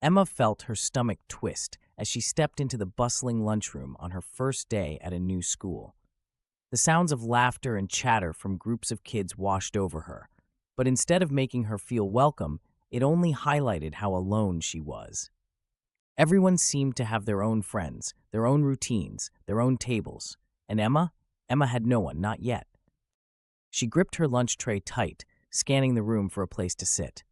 Emma felt her stomach twist as she stepped into the bustling lunchroom on her first day at a new school. The sounds of laughter and chatter from groups of kids washed over her, but instead of making her feel welcome, it only highlighted how alone she was. Everyone seemed to have their own friends, their own routines, their own tables. And Emma had no one, not yet. She gripped her lunch tray tight, scanning the room for a place to sit.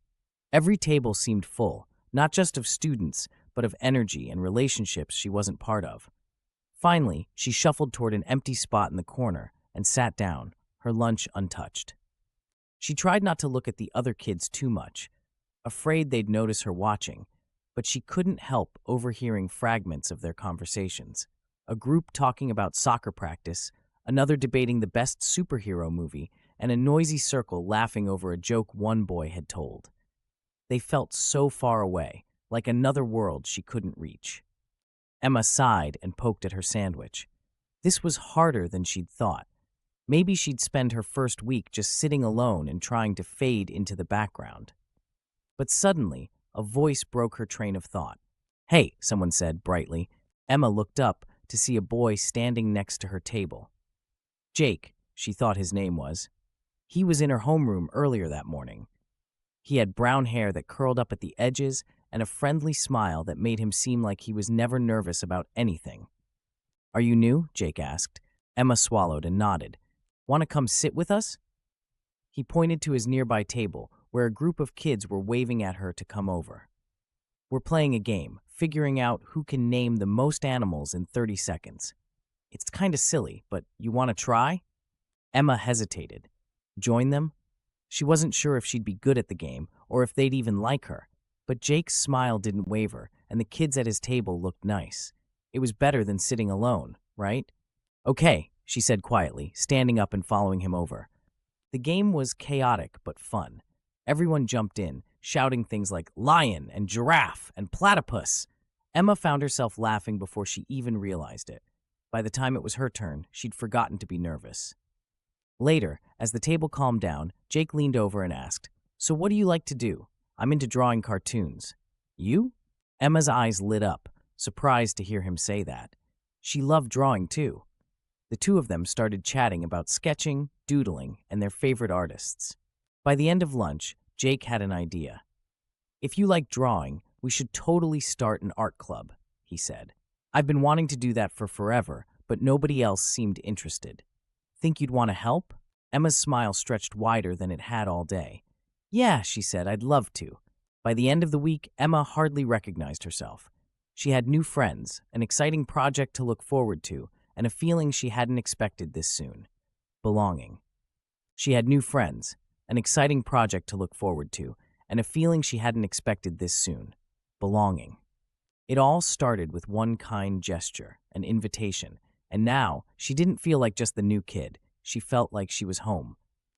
Every table seemed full, not just of students, but of energy and relationships she wasn't part of. Finally, she shuffled toward an empty spot in the corner and sat down, her lunch untouched. She tried not to look at the other kids too much, afraid they'd notice her watching, but she couldn't help overhearing fragments of their conversations. A group talking about soccer practice, another debating the best superhero movie, and a noisy circle laughing over a joke one boy had told. They felt so far away, like another world she couldn't reach. Emma sighed and poked at her sandwich. This was harder than she'd thought. Maybe she'd spend her first week just sitting alone and trying to fade into the background. But suddenly, a voice broke her train of thought. "Hey," someone said brightly. Emma looked up to see a boy standing next to her table. Jake, she thought his name was. He was in her homeroom earlier that morning. He had brown hair that curled up at the edges and a friendly smile that made him seem like he was never nervous about anything. "Are you new?" Jake asked. Emma swallowed and nodded. "Want to come sit with us?" He pointed to his nearby table, where a group of kids were waving at her to come over. "We're playing a game, figuring out who can name the most animals in 30 seconds. It's kind of silly, but you want to try?" Emma hesitated. Join them? She wasn't sure if she'd be good at the game or if they'd even like her. But Jake's smile didn't waver, and the kids at his table looked nice. It was better than sitting alone, right? "Okay," she said quietly, standing up and following him over. The game was chaotic but fun. Everyone jumped in, shouting things like lion and giraffe and platypus. Emma found herself laughing before she even realized it. By the time it was her turn, she'd forgotten to be nervous. Later, as the table calmed down, Jake leaned over and asked, "So what do you like to do?" "I'm into drawing cartoons." "You?" Emma's eyes lit up, surprised to hear him say that. She loved drawing too. The two of them started chatting about sketching, doodling, and their favorite artists. By the end of lunch, Jake had an idea. "If you like drawing, we should totally start an art club," he said. "I've been wanting to do that for forever, but nobody else seemed interested." "Think you'd want to help?" Emma's smile stretched wider than it had all day. "Yeah," she said, "I'd love to." By the end of the week, Emma hardly recognized herself. She had new friends, an exciting project to look forward to, and a feeling she hadn't expected this soon. Belonging. She had new friends, an exciting project to look forward to, and a feeling she hadn't expected this soon. Belonging. It all started with one kind gesture, an invitation, and now she didn't feel like just the new kid. She felt like she was home,